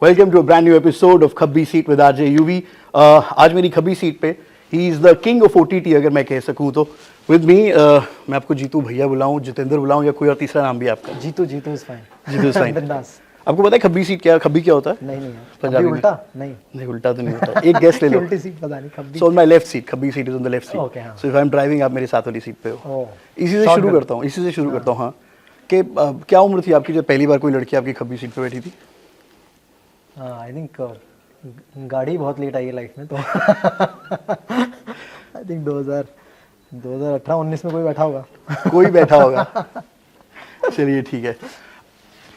Welcome to a brand new episode of खब्बी seat with RJ Yuvi. आज मेरी खब्बी सीट पे he is the king of OTT अगर मैं कह सकूं तो। विद मी मैं आपको जीतू भैया बुलाऊं, जितेंद्र बुलाऊं या कोई और तीसरा नाम भी है आपका? Jeetu is fine. Jeetu is fine. बिंदास। आपको पता है खब्बी सीट क्या, खब्बी क्या होता है? नहीं यार, पंजाबी में उल्टा नहीं। नहीं, उल्टा तो नहीं होता। एक गेस्ट ले लो। उल्टी सीट पता नहीं खब्बी। So on my left seat, खब्बी seat is on the left seat. Okay, हाँ। So if I am driving, आप मेरे साथ वाली सीट पे हो। इसी से Shotgun। शुरू करता हूँ, इसी से शुरू करता हूँ। हाँ, कि क्या उम्र थी आपकी जब पहली बार कोई लड़की आपकी खब्बी सीट पे बैठी थी? आई थिंक गाड़ी बहुत लेट आई है लाइफ में, तो आई थिंक 2018-19 में कोई बैठा होगा। कोई बैठा होगा। चलिए ठीक है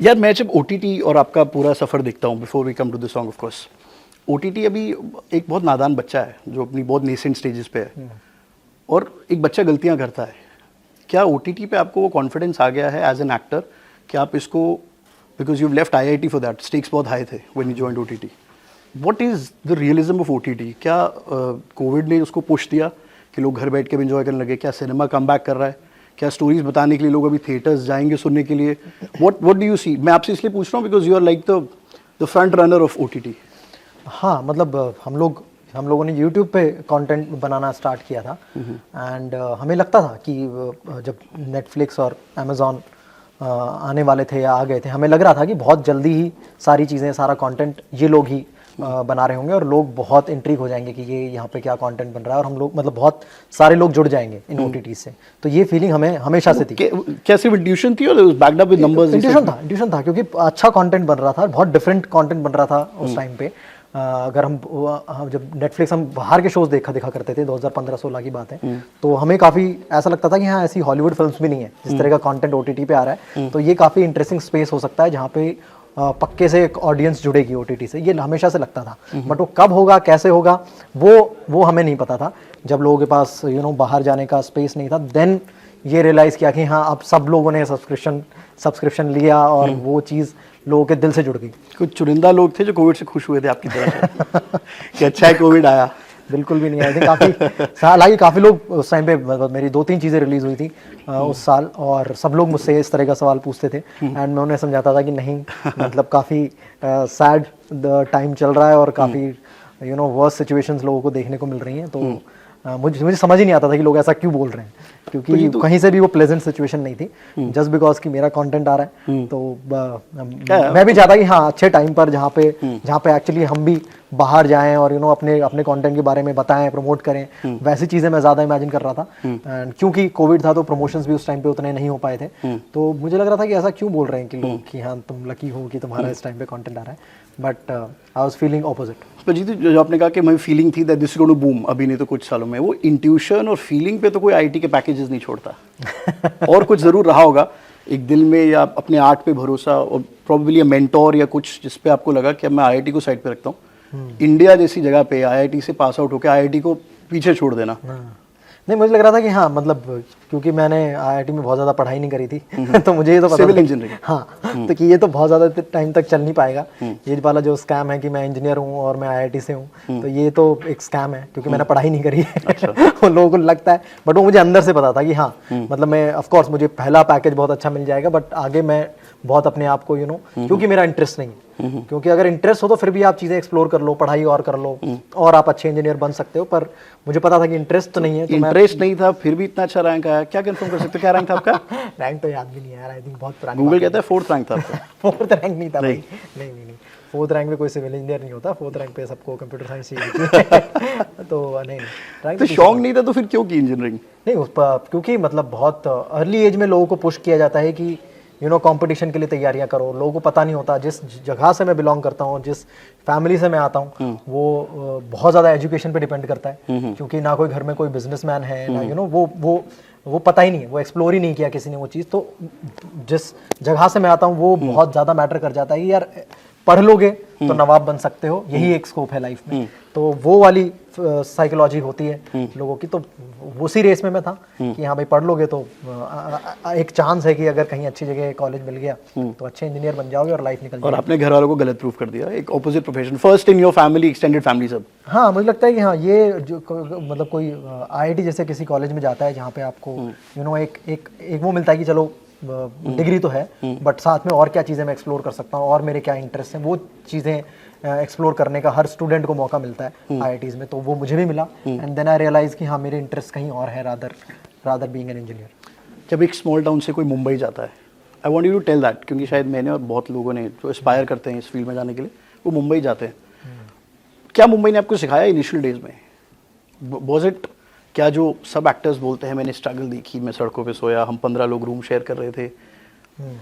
यार। मैं जब ओटीटी और आपका पूरा सफ़र देखता हूँ, before we come to the song of course, OTT अभी एक बहुत नादान बच्चा है जो अपनी बहुत नेसेंट स्टेजेस पे है, और एक बच्चा गलतियाँ करता है। क्या ओटीटी पे आपको वो कॉन्फिडेंस आ गया है एज एन एक्टर कि आप इसको, because you left IIT for that, stakes बहुत हाई थे when you joined OTT, what is the realism of OTT? क्या कोविड ने उसको पुश दिया कि लोग घर बैठ के भी इंजॉय करने लगे? क्या सिनेमा कम बैक कर रहा है? क्या स्टोरीज बताने के लिए लोग अभी थिएटर्स जाएंगे सुनने के लिए? What do you see? मैं आपसे इसलिए पूछ रहा हूँ because you are like the front runner of OTT. हाँ, मतलब हम लोगों ने YouTube पे कंटेंट बनाना स्टार्ट किया था, एंड हमें लगता था कि जब नेटफ्लिक्स और अमेज़ॉन आने वाले थे या आ गए थे, हमें लग रहा था कि बहुत जल्दी ही सारी चीज़ें, सारा कंटेंट ये लोग ही बना रहे होंगे और लोग बहुत इंट्रीग हो जाएंगे कि ये यहाँ पे क्या कंटेंट बन रहा है, और हम लोग मतलब बहुत सारे लोग जुड़ जाएंगे इन ओटीटी से। तो ये फीलिंग हमें हमेशा से थी। क्या सिर्फ इंट्यूशन थी और backed up with numbers? Intuition था क्योंकि अच्छा कंटेंट बन रहा था, बहुत डिफरेंट कंटेंट बन रहा था उस टाइम पे। अगर हम जब नेटफ्लिक्स, हम बाहर के शोज दिखा करते थे, 2015-16 की बात है, तो हमें काफ़ी ऐसा लगता था कि हाँ, ऐसी हॉलीवुड फिल्म्स भी नहीं है जिस तरह का कंटेंट ओटीटी पे आ रहा है। तो ये काफ़ी इंटरेस्टिंग स्पेस हो सकता है जहाँ पे पक्के से एक ऑडियंस जुड़ेगी ओटीटी से, ये हमेशा से लगता था। बट वो कब होगा, कैसे होगा, वो हमें नहीं पता था। जब लोगों के पास बाहर जाने का स्पेस नहीं था, देन ये रियलाइज़ किया कि हाँ, अब सब लोगों ने सब्सक्रिप्शन लिया और वो चीज़ लोगों के दिल से जुड़ गई। कुछ चुनिंदा लोग थे जो कोविड से खुश हुए थे आपकी तरह से कि अच्छा है कोविड आया? बिल्कुल भी नहीं आया। हालांकि काफ़ी लोग उस टाइम पे, मेरी 2-3 चीज़ें रिलीज़ हुई थी उस साल, और सब लोग मुझसे इस तरह का सवाल पूछते थे, एंड मैं उन्हें समझाता था कि नहीं, मतलब काफ़ी सैड टाइम चल रहा है और काफ़ी वर्स्ट सिचुएशंस लोगों को देखने को मिल रही हैं। तो मुझे समझ ही नहीं आता था कि लोग ऐसा क्यों बोल रहे हैं, क्योंकि कहीं से भी वो प्लेजेंट सिचुएशन नहीं थी। जस्ट बिकॉज कि मेरा कंटेंट आ रहा है, तो मैं भी चाहता कि हाँ, अच्छे टाइम पर जहाँ पे एक्चुअली हम भी बाहर जाएं और अपने कंटेंट के बारे में बताएं, प्रमोट करें, वैसी चीज़ें मैं ज़्यादा इमेजिन कर रहा था। एंड क्योंकि कोविड था तो प्रमोशंस भी उस टाइम पे उतने नहीं हो पाए थे, तो मुझे लग रहा था कि ऐसा क्यों बोल रहे हैं कि लोग कि हाँ, तुम लकी हो कि तुम्हारा इस टाइम पे कंटेंट आ रहा है। But I was feeling opposite. तो जीतू, जो आपने कहा कि मेरी फीलिंग थी that this is going to boom, अभी नहीं तो कुछ सालों में, वो इंट्यूशन और फीलिंग पे तो कोई आईटी के पैकेजेस नहीं छोड़ता। और कुछ ज़रूर रहा होगा एक दिल में, या अपने आर्ट पे भरोसा, और प्रोबेबली मेंटोर या कुछ जिस पे आपको लगा कि अब मैं आईआईटी को साइड पे रखता हूँ। इंडिया जैसी जगह पे आईआईटी से पास आउट होकर आईआईटी को पीछे छोड़ देना। नहीं, मुझे लग रहा था कि हाँ, मतलब क्योंकि मैंने आईआईटी में बहुत ज़्यादा पढ़ाई नहीं करी थी तो मुझे ये तो पता सिविल इंजीनियरिंग। हाँ, तो कि ये तो बहुत ज़्यादा टाइम तक चल नहीं पाएगा। ये वाला जो स्कैम है कि मैं इंजीनियर हूँ और मैं आईआईटी से हूँ, तो ये तो एक स्कैम है क्योंकि मैंने पढ़ाई नहीं करी है। अच्छा। वो लोगों को लगता है, बट वो मुझे अंदर से पता था कि हाँ, मतलब मैं ऑफ कोर्स मुझे पहला पैकेज बहुत अच्छा मिल जाएगा, बट आगे मैं बहुत अपने आप को क्योंकि मेरा इंटरेस्ट नहीं है। क्योंकि अगर इंटरेस्ट हो तो फिर भी आप चीज़ें एक्सप्लोर कर लो, पढ़ाई और कर लो, और आप अच्छे इंजीनियर बन सकते हो। पर मुझे पता था कि इंटरेस्ट तो नहीं है। तो इंटरेस्ट नहीं था, फिर भी इतना अच्छा रैंक आया। क्या कंफर्म कर सकते हो, क्या रैंक था आपका? रैंक तो याद भी नहीं यार, आई थिंक बहुत पुरानी। गूगल कहता है 4th रैंक था आपका। 4th रैंक नहीं था भाई। नहीं, 4th रैंक पे कोई सिविल इंजीनियर नहीं होता। 4th रैंक पे सबको कंप्यूटर साइंस चाहिए। तो नहीं, रैंक तो शौक नहीं था तो फिर क्यों की इंजीनियरिंग? नहीं, क्योंकि मतलब बहुत अर्ली एज में लोगों को पुश किया जाता है कि कंपटीशन के लिए तैयारियां करो। लोगों को पता नहीं होता, जिस जगह से मैं बिलोंग करता हूँ, जिस फैमिली से मैं आता हूँ, वो बहुत ज़्यादा एजुकेशन पे डिपेंड करता है। क्योंकि ना कोई घर में कोई बिजनेसमैन है, ना वो पता ही नहीं है, वो एक्सप्लोर ही नहीं किया किसी ने वो चीज़। तो जिस जगह से मैं आता हूँ वो बहुत ज़्यादा मैटर कर जाता है कि यार पढ़ लोगे तो नवाब बन सकते हो, यही एक स्कोप है लाइफ में। तो वो वाली साइकोलॉजी होती है लोगों की। तो उसी रेस में मैं था कि हाँ भाई, पढ़ लोगे तो एक चांस है कि अगर कहीं अच्छी जगह कॉलेज मिल गया तो अच्छे इंजीनियर बन जाओगे और लाइफ निकल जाएगी। और आपने घर वालों को गलत प्रूफ कर दिया, एक opposite profession, first in your family, extended family सब। हाँ, मुझे लगता है कि हाँ, ये जो मतलब कोई आईआईटी जैसे किसी कॉलेज में जाता है जहाँ पे आपको एक वो मिलता है कि चलो डिग्री तो है, बट साथ में और क्या चीज़ें मैं एक्सप्लोर कर सकता हूँ और मेरे क्या इंटरेस्ट हैं, वो चीज़ें एक्सप्लोर करने का हर स्टूडेंट को मौका मिलता है आईआईटीज़ में, तो वो मुझे भी मिला। एंड देन आई रियलाइज़ कि हाँ मेरे इंटरेस्ट कहीं और है रादर बीइंग एन इंजीनियर। जब एक स्मॉल टाउन से कोई मुंबई जाता है, I want you to tell that, क्योंकि शायद मैंने और बहुत लोगों ने जो एस्पायर करते हैं इस फील्ड में जाने के लिए वो मुंबई जाते हैं। क्या मुंबई ने आपको सिखाया इनिशियल डेज में? वॉज इट, क्या जो सब एक्टर्स बोलते हैं मैंने स्ट्रगल देखी, मैं सड़कों पे सोया, हम 15 लोग रूम शेयर कर रहे थे,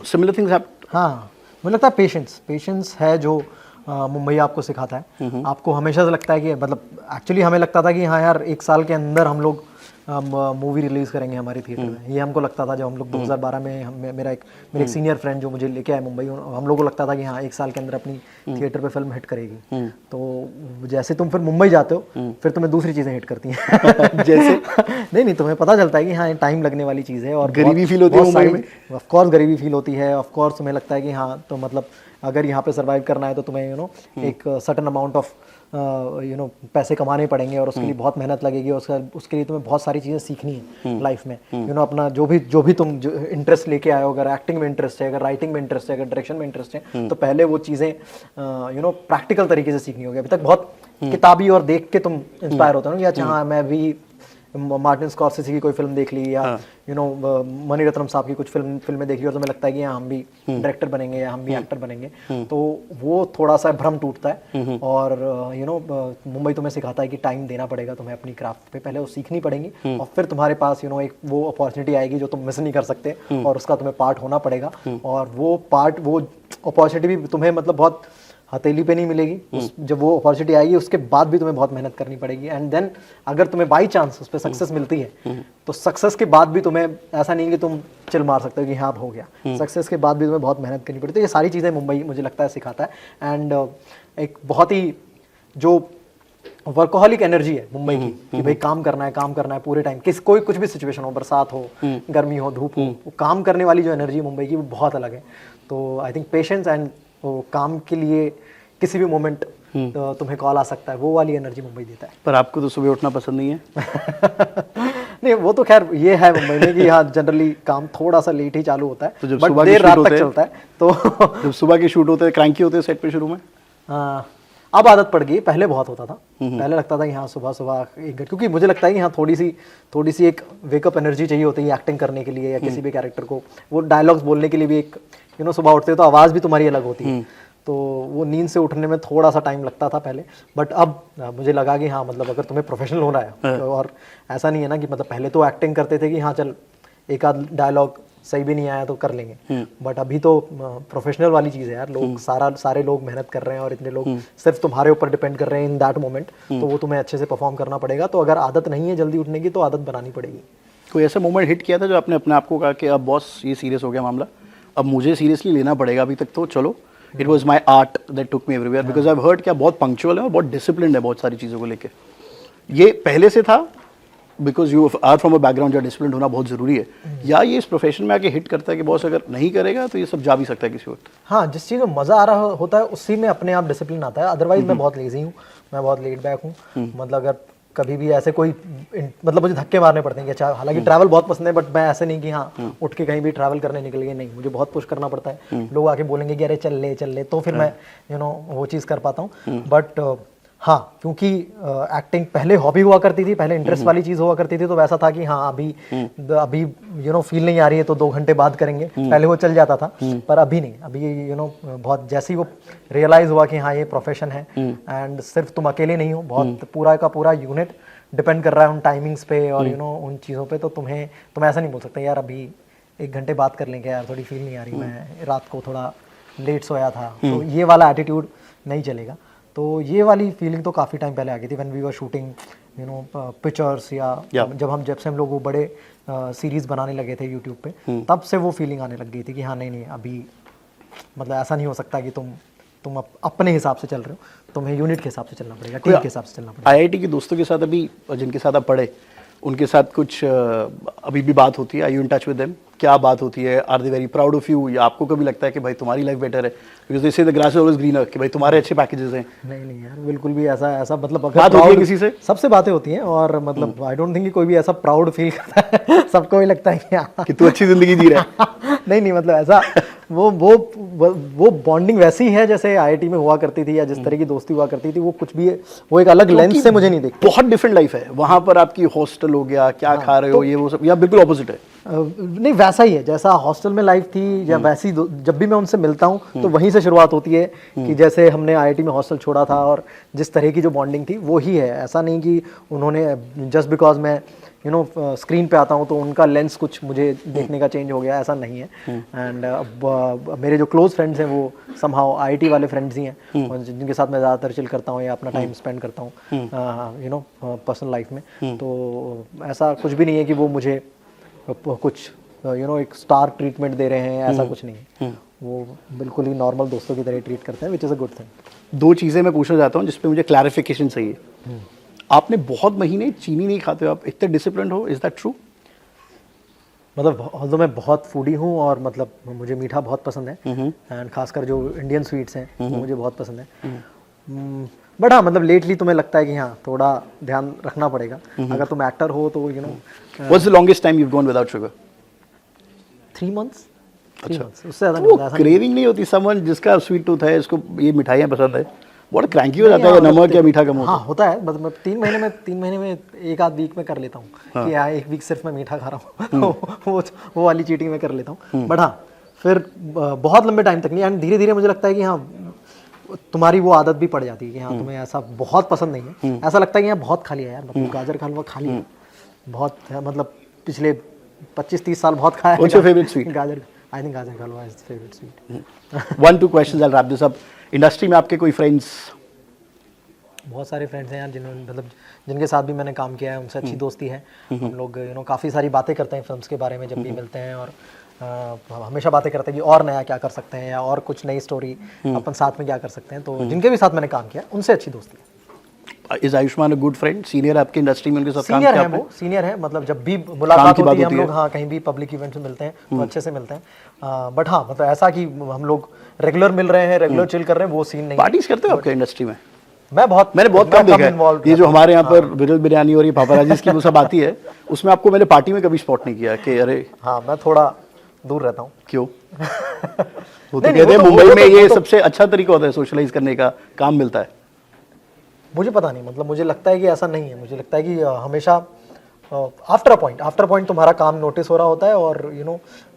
सिमिलर थिंग्स हैपेंड? हाँ, मुझे लगता है पेशेंस है जो मुंबई आपको सिखाता है। आपको हमेशा से लगता है कि मतलब एक्चुअली हमें लगता था कि हाँ यार 1 साल के अंदर हम लोग मूवी रिलीज़ करेंगे हमारे थिएटर में, ये हमको लगता था जब हम लोग 2012 में मेरा एक सीनियर फ्रेंड जो मुझे लेके आए मुंबई, हम लोगों को लगता था कि हाँ 1 साल के अंदर अपनी थिएटर पे फिल्म हिट करेगी। तो जैसे तुम फिर मुंबई जाते हो फिर तुम्हें दूसरी चीज़ें हिट करती हैं जैसे नहीं नहीं, तुम्हें पता चलता है कि हाँ टाइम लगने वाली चीज़ है और गरीबी फील होती है मुंबई में। ऑफ कोर्स गरीबी फील होती है, ऑफ कोर्स तुम्हें लगता है कि हाँ तो मतलब अगर यहाँ पे सर्वाइव करना है तो तुम्हें एक सर्टेन अमाउंट ऑफ पैसे कमाने पड़ेंगे और उसके लिए बहुत मेहनत लगेगी और उसके लिए तुम्हें बहुत सारी चीज़ें सीखनी है लाइफ में। अपना जो भी तुम इंटरेस्ट लेके आए हो, अगर एक्टिंग में इंटरेस्ट है, अगर राइटिंग में इंटरेस्ट है, अगर डायरेक्शन में इंटरेस्ट है, तो पहले वो चीज़ें प्रैक्टिकल तरीके से सीखनी होगी। अभी तक बहुत किताबी और देख के तुम इंस्पायर होते हो ना कि अच्छा हाँ मैं भी मार्टिन स्कॉर्सेज़ी की कोई फिल्म देख ली या मणि रत्नम साहब की कुछ फिल्में देख ली और तुम्हें लगता है कि हाँ हम भी डायरेक्टर बनेंगे या हम भी एक्टर बनेंगे, तो वो थोड़ा सा भ्रम टूटता है। और मुंबई तुम्हें सिखाता है कि टाइम देना पड़ेगा तुम्हें अपनी क्राफ्ट पे, पहले वो सीखनी पड़ेंगी और फिर तुम्हारे पास एक वो अपॉर्चुनिटी आएगी जो तुम मिस नहीं कर सकते और उसका तुम्हें पार्ट होना पड़ेगा। और वो अपॉर्चुनिटी भी तुम्हें मतलब बहुत हथेली पे नहीं मिलेगी, जब वो अपॉर्चुनिटी आएगी उसके बाद भी तुम्हें बहुत मेहनत करनी पड़ेगी। एंड देन अगर तुम्हें बाई चांस उस पर सक्सेस मिलती है तो सक्सेस के बाद भी तुम्हें ऐसा नहीं कि तुम चिल मार सकते हो कि हाँ अब हो गया, सक्सेस के बाद भी तुम्हें बहुत मेहनत करनी पड़ती है। ये सारी चीज़ें मुंबई मुझे लगता है सिखाता है। एंड एक बहुत ही जो वर्कोहलिक एनर्जी है मुंबई की कि भाई काम करना है पूरे टाइम, कोई कुछ भी सिचुएशन हो, बरसात हो, गर्मी हो, धूप हो, वो काम करने वाली जो एनर्जी मुंबई की वो बहुत अलग है। तो आई थिंक पेशेंस एंड वो काम के लिए किसी भी मोमेंट तो तुम्हें कॉल आ सकता है, वो वाली एनर्जी मुंबई देता है। पर आपको तो सुबह उठना पसंद नहीं है? नहीं वो तो खैर ये है मुंबई में कि यहाँ जनरली काम थोड़ा सा लेट ही चालू होता है, तो जब बट सुबह देर रात तक चलता है। तो जब सुबह के शूट होते हैं क्रैंकी होते हैं सेट पे शुरू में? अब आदत पड़ गई, पहले बहुत होता था। पहले लगता था कि हाँ सुबह सुबह एक घंटे, क्योंकि मुझे लगता है कि हाँ थोड़ी सी एक वेकअप एनर्जी चाहिए होती है एक्टिंग करने के लिए या किसी भी कैरेक्टर को वो डायलॉग्स बोलने के लिए भी। एक सुबह उठते हो तो आवाज़ भी तुम्हारी अलग होती है, तो वो नींद से उठने में थोड़ा सा टाइम लगता था पहले। बट अब मुझे लगा कि हाँ मतलब अगर तुम्हें प्रोफेशनल होना है तो, और ऐसा नहीं है ना कि मतलब पहले तो एक्टिंग करते थे कि हाँ चल एक आध डायलॉग सही भी नहीं आया तो कर लेंगे, बट अभी तो प्रोफेशनल वाली चीज़ है यार। लोग सारे लोग मेहनत कर रहे हैं और इतने लोग सिर्फ तुम्हारे ऊपर डिपेंड कर रहे हैं इन दैट मोमेंट, तो वो तुम्हें अच्छे से परफॉर्म करना पड़ेगा। तो अगर आदत नहीं है जल्दी उठने की तो आदत बनानी पड़ेगी। कोई ऐसा मोमेंट हिट किया था जो आपने अपने आप को कहा कि अब बॉस ये सीरियस हो गया मामला, अब मुझे सीरियसली लेना पड़ेगा? अभी तक तो चलो it was my art that took me everywhere, because I have heard क्या बहुत पंक्चुअल है और बहुत डिसिप्लिन है बहुत सारी चीज़ों को लेके। ये पहले से था because you are from a background जहाँ डिसिप्लिन होना बहुत ज़रूरी है, या ये इस प्रोफेशन में आके हिट करता है कि बॉस अगर नहीं करेगा तो ये सब जा भी सकता है किसी वक्त? हाँ, जिस चीज़ में मज़ा आ रहा होता है उसी में अपने आप डिसिप्लिन आता है। अदरवाइज मैं बहुत लेजी हूँ, मैं बहुत लेट बैक हूँ। मतलब अगर कभी भी ऐसे कोई मतलब मुझे धक्के मारने पड़ते हैं कि अच्छा, हालांकि ट्रैवल बहुत पसंद है बट मैं ऐसे नहीं कि हाँ उठ के कहीं भी ट्रैवल करने निकल गए, नहीं, मुझे बहुत पुश करना पड़ता है। लोग आके बोलेंगे कि अरे चल ले तो फिर मैं वो चीज़ कर पाता हूँ। बट हाँ, क्योंकि एक्टिंग पहले हॉबी हुआ करती थी, पहले इंटरेस्ट वाली चीज़ हुआ करती थी, तो वैसा था कि हाँ अभी फील नहीं आ रही है तो 2 घंटे बाद करेंगे, पहले वो चल जाता था। पर अभी नहीं, अभी बहुत जैसे ही वो रियलाइज़ हुआ कि हाँ ये प्रोफेशन है एंड सिर्फ तुम अकेले नहीं हो, बहुत पूरा का पूरा यूनिट डिपेंड कर रहा है उन टाइमिंग्स पे और उन चीज़ों पे, तो तुम ऐसा नहीं बोल सकते यार अभी 1 घंटे बात कर लेंगे यार, थोड़ी फील नहीं आ रही, मैं रात को थोड़ा लेट सोया था, तो ये वाला एटीट्यूड नहीं चलेगा। तो ये वाली फीलिंग तो काफ़ी टाइम पहले आ गई थी when we were shooting pictures, या जब से हम लोग वो बड़े सीरीज़ बनाने लगे थे यूट्यूब पे, तब से वो फीलिंग आने लग गई थी कि हाँ नहीं अभी मतलब ऐसा नहीं हो सकता कि तुम अपने हिसाब से चल रहे हो, तुम्हें यूनिट के हिसाब से चलना पड़ेगा, टीम के हिसाब से चलना पड़ेगा। आईआईटी के दोस्तों के साथ अभी जिनके साथ आप पढ़े उनके साथ कुछ अभी भी बात होती है? Are you in touch with them? क्या बात होती है? Are they very proud of you, या आपको कभी लगता है कि भाई तुम्हारी लाइफ बेटर है, because they say the grass is always greener, कि भाई तुम्हारे अच्छे पैकेजेस हैं? नहीं यार, बिल्कुल भी ऐसा ऐसा मतलब अगर बात होती है proud- किसी से? सबसे बातें होती हैं, और मतलब आई डोंट थिंक कि कोई भी ऐसा प्राउड फील करता है। सबको ही लगता है कि हाँ कि तू अच्छी जिंदगी जी रहा है। नहीं मतलब ऐसा वो बॉन्डिंग वैसी ही है जैसे आईआईटी में हुआ करती थी, या जिस तरह की दोस्ती हुआ करती थी, वो कुछ भी वो एक अलग लेंस से मुझे नहीं दिखती। बहुत डिफरेंट लाइफ है वहां पर, आपकी हॉस्टल हो गया, क्या खा रहे हो, ये वो सब, या बिल्कुल ऑपोजिट है? नहीं वैसा ही है जैसा हॉस्टल में लाइफ थी, या वैसी जब भी मैं उनसे मिलता हूँ तो वहीं से शुरुआत होती है कि जैसे हमने आईआईटी में हॉस्टल छोड़ा था, और जिस तरह की जो बॉन्डिंग थी वो ही है। ऐसा नहीं कि उन्होंने जस्ट बिकॉज मैं स्क्रीन पे आता हूँ तो उनका लेंस कुछ मुझे देखने का चेंज हो गया, ऐसा नहीं है। एंड मेरे जो क्लोज फ्रेंड्स हैं वो समहाउ आईआईटी वाले फ्रेंड्स ही हैं, और जिनके साथ मैं ज़्यादातर चिल करता हूँ या अपना टाइम स्पेंड करता हूँ पर्सनल लाइफ में। तो ऐसा कुछ भी नहीं है कि वो मुझे कुछ एक स्टार ट्रीटमेंट दे रहे हैं, ऐसा कुछ नहीं है। वो बिल्कुल ही नॉर्मल दोस्तों की तरह ट्रीट करते हैं, which is a good thing. दो चीज़ें मैं पूछना चाहता हूँ जिस पे मुझे क्लैरिफिकेशन चाहिए। आपने बहुत महीने चीनी नहीं खाते हो, आप इतने डिसिप्लिन हो, इज दैट ट्रू? मतलब ऑल्दो मैं बहुत फूडी हूँ, और मतलब मुझे मीठा बहुत पसंद है, एंड खासकर जो इंडियन स्वीट्स हैं वो मुझे बहुत पसंद है। बट हाँ मतलब लेटली तुम्हें लगता है कि हाँ थोड़ा ध्यान रखना पड़ेगा। अगर तुम एक्टर हो तो what's the longest time you gone without sugar? 3 months। अच्छा, उससे ज़्यादा वो नहीं। ऐसा क्रेविंग नहीं होती? समवन जिसका स्वीट टूथ है, इसको ये मिठाइयाँ पसंद है, बहुत क्रैंकी हो जाता है, नमक या मीठा कम होता है। हाँ होता है, मतलब मैं 3 महीने में एक आध वीक में कर लेता हूँ कि हाँ 1 वीक सिर्फ मैं मीठा खा रहा हूँ। वो वाली चीटिंग मैं कर लेता हूँ। बट हाँ फिर बहुत लंबे टाइम तक नहीं, एंड धीरे धीरे मुझे लगता है कि हाँ तुम्हारी वो आदत भी पड़ जाती है कि हाँ तुम्हें ऐसा बहुत पसंद नहीं है। ऐसा लगता है कि यार बहुत खा लिया यार, मतलब गाजर का हलवा खा लिया बहुत, मतलब पिछले 25-30 साल बहुत खाया है। What's your favorite sweet? गाजर, आई think gajar ka halwa is favourite sweet. 1-2 questions, I'll wrap this up. Industry में आपके कोई फ्रेंड्स? बहुत सारे फ्रेंड्स हैं यार, जिन्होंने मतलब जिनके साथ भी मैंने काम किया है, उनसे अच्छी दोस्ती है। हम लोग काफ़ी सारी बातें करते हैं फिल्म्स के बारे में जब भी मिलते हैं, और हमेशा बातें करते हैं कि और नया क्या कर सकते हैं, या और कुछ नई स्टोरी अपन साथ में क्या कर सकते हैं। तो जिनके भी साथ मैंने काम किया उनसे अच्छी दोस्ती है। Is Ayushman a good friend? Senior आपके इंडस्ट्री में, उनके साथ काम सीनियर किया है आपने? वो, सीनियर है, मतलब जब भी मुलाकात की बात होती है हम होती लोग, हाँ कहीं भी पब्लिक इवेंट्स में मिलते हैं तो अच्छे से मिलते हैं। बट हाँ मतलब ऐसा कि हम लोग रेगुलर मिल रहे हैं, रेगुलर चिल कर रहे हैं, वो सीन नहीं है। पार्टीज करते हो आपके इंडस्ट्री में? मैंने बहुत कम देखा involved है। ये जो रहता हूँ। हमारे यहाँ पर विरल बिरयानी और ये पापराजीज की वो सब आती है, उसमें आपको मैंने पार्टी में कभी स्पॉट नहीं किया कि अरे? हाँ मैं थोड़ा दूर रहता हूँ। क्यों? वो तो नहीं, कहते हैं वो तो- मुंबई वो में तो- ये वो तो- सबसे अच्छा तरीका होता है सोशलाइज करने का, काम मिलता है। मुझे पता नहीं, मतलब मुझे लगता है कि ऐसा नहीं है। मुझे लगता है कि हमेशा आफ्टर अ पॉइंट तुम्हारा काम नोटिस हो रहा होता है, और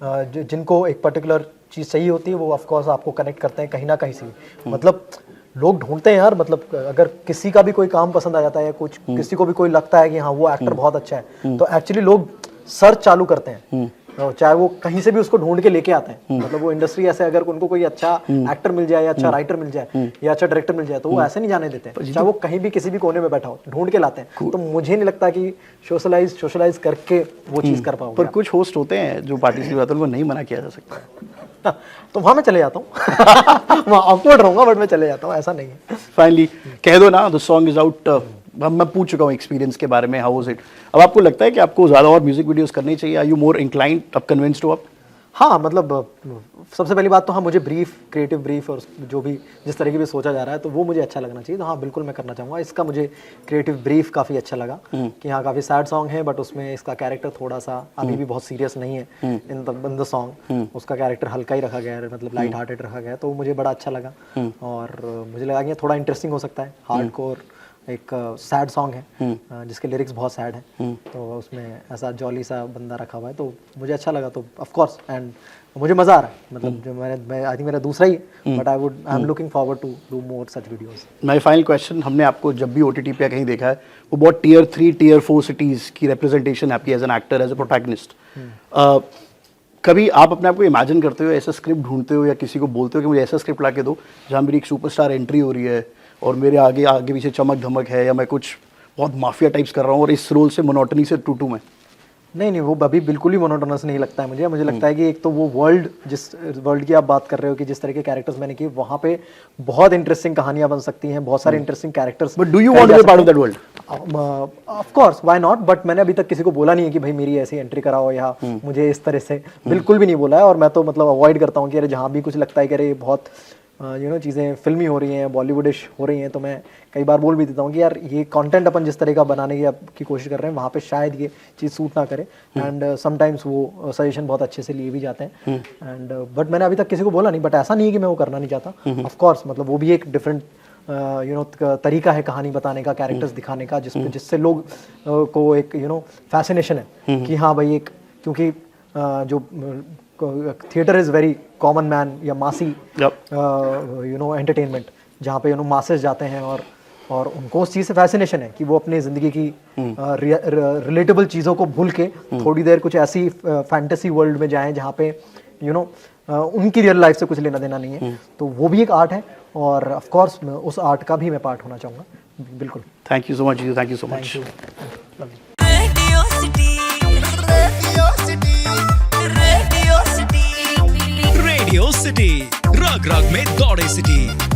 जिनको एक पर्टिकुलर चीज़ चाहिए होती है वो ऑफ कोर्स आपको कनेक्ट करते हैं कहीं ना कहीं से भी। मतलब लोग ढूंढते हैं यार, मतलब अगर किसी का भी कोई काम पसंद आ जाता है, कुछ किसी को भी कोई लगता है कि हाँ वो एक्टर बहुत अच्छा है, तो एक्चुअली लोग सर्च चालू करते हैं, चाहे वो कहीं से भी उसको ढूंढ के लेके आते हैं। मतलब वो इंडस्ट्री ऐसे, अगर उनको कोई अच्छा एक्टर मिल जाए, या अच्छा राइटर मिल जाए, या अच्छा डायरेक्टर मिल जाए, तो वो ऐसे नहीं जाने देते हैं, चाहे वो कहीं भी किसी भी कोने में बैठा हो, ढूंढ के लाते हैं। तो मुझे नहीं लगता कि सोशलाइज करके वो चीज़ कर पाओगे। पर कुछ होस्ट होते हैं जो पार्टी की बात है, उनको नहीं मना किया जा सकता। तो वहाँ मैं चले जाता हूँ। वहाँ ऑकवर्ड रहूँगा, बट मैं चले जाता हूँ, ऐसा नहीं है। फाइनली कह दो ना, द सॉन्ग इज आउट। मैं पूछ चुका हूँ एक्सपीरियंस के बारे में, हाउ वाज इट? अब आपको लगता है कि आपको ज़्यादा और म्यूजिक वीडियोस करनी चाहिए? आर यू मोर इंक्लाइंड, अब कन्विंस्ड हो आप? हाँ मतलब सबसे पहली बात तो हाँ, मुझे ब्रीफ, क्रिएटिव ब्रीफ, और जो भी जिस तरीके भी सोचा जा रहा है तो वो मुझे अच्छा लगना चाहिए। तो हाँ बिल्कुल मैं करना चाहूँगा। इसका मुझे क्रिएटिव ब्रीफ काफ़ी अच्छा लगा कि हाँ काफ़ी सैड सॉन्ग है, बट उसमें इसका कैरेक्टर थोड़ा सा अभी भी बहुत सीरियस नहीं है। इन द सॉन्ग उसका कैरेक्टर हल्का ही रखा गया है, मतलब लाइट हार्टेड रखा गया है, तो मुझे बड़ा अच्छा लगा। और मुझे लगा कि थोड़ा इंटरेस्टिंग हो सकता है। हार्डकोर एक सैड सॉन्ग है जिसके लिरिक्स बहुत सैड हैं, तो उसमें ऐसा जॉली सा बंदा रखा हुआ है, तो मुझे अच्छा लगा। तो ऑफ कोर्स एंड मुझे मज़ा आ रहा है, मतलब जो मैं आई थिंक मेरा दूसरा ही है, but I am looking forward to do more such videos. My final question, हमने आपको जब भी OTT पे कहीं देखा है, वो बहुत Tier 3, Tier 4 सिटीज़ की रिप्रेजेंटेशन आपकी as an actor, as a protagonist. कभी आप अपने आप को इमेजिन करते हो, ऐसा स्क्रिप्ट ढूंढते हो, या किसी को बोलते हो कि मुझे ऐसा स्क्रिप्ट ला के दो जहाँ मेरी एक सुपरस्टार एंट्री हो रही है और मेरे आगे आगे पीछे चमक धमक है, या मैं कुछ बहुत माफिया टाइप्स कर रहा हूँ और इस रोल से मोनोटनी से टूटूं मैं? नहीं, वो अभी बिल्कुल ही मोनोटोनस नहीं लगता है मुझे लगता है कि एक तो वो वर्ल्ड, जिस वर्ल्ड की आप बात कर रहे हो कि जिस तरह के कैरेक्टर्स मैंने किए, वहाँ पे बहुत इंटरेस्टिंग कहानियां बन सकती हैं, बहुत सारे interesting characters. But do you want to be part of that world? Of course why not, but मैंने अभी तक किसी को बोला नहीं है कि भाई मेरी ऐसी एंट्री कराओ या मुझे इस तरह से, बिल्कुल भी नहीं बोला है। और मैं तो मतलब अवॉइड करता हूँ कि अरे जहाँ भी कुछ लगता है कि अरे ये बहुत चीज़ें फिल्मी हो रही हैं, बॉलीवुडिश हो रही हैं, तो मैं कई बार बोल भी देता हूँ कि यार ये कंटेंट अपन जिस तरह का बनाने की कोशिश कर रहे हैं वहाँ पे शायद ये चीज़ सूट ना करे। एंड समटाइम्स वो सजेशन बहुत अच्छे से लिए भी जाते हैं। एंड बट मैंने अभी तक किसी को बोला नहीं, बट ऐसा नहीं है कि मैं वो करना नहीं चाहता। ऑफ कोर्स मतलब वो भी एक डिफरेंट तरीका है कहानी बताने का, कैरेक्टर्स दिखाने का, जिससे लोग को एक फैसिनेशन है कि हाँ भाई एक, क्योंकि जो theatre is very common man या मासी एंटरटेनमेंट, जहाँ पे मासेस जाते हैं और उनको उस चीज़ से फैसिनेशन है कि वो अपनी ज़िंदगी की रिलेटेबल चीज़ों को भूल के थोड़ी देर कुछ ऐसी फैंटेसी वर्ल्ड में जाएं जहाँ पे उनकी रियल लाइफ से कुछ लेना देना नहीं है। तो वो भी एक आर्ट है और ऑफ कोर्स उस आर्ट का भी मैं पार्ट होना चाहूँगा, बिल्कुल। Thank you so much, thank you so much. Radio city रग रग में दौड़े सिटी।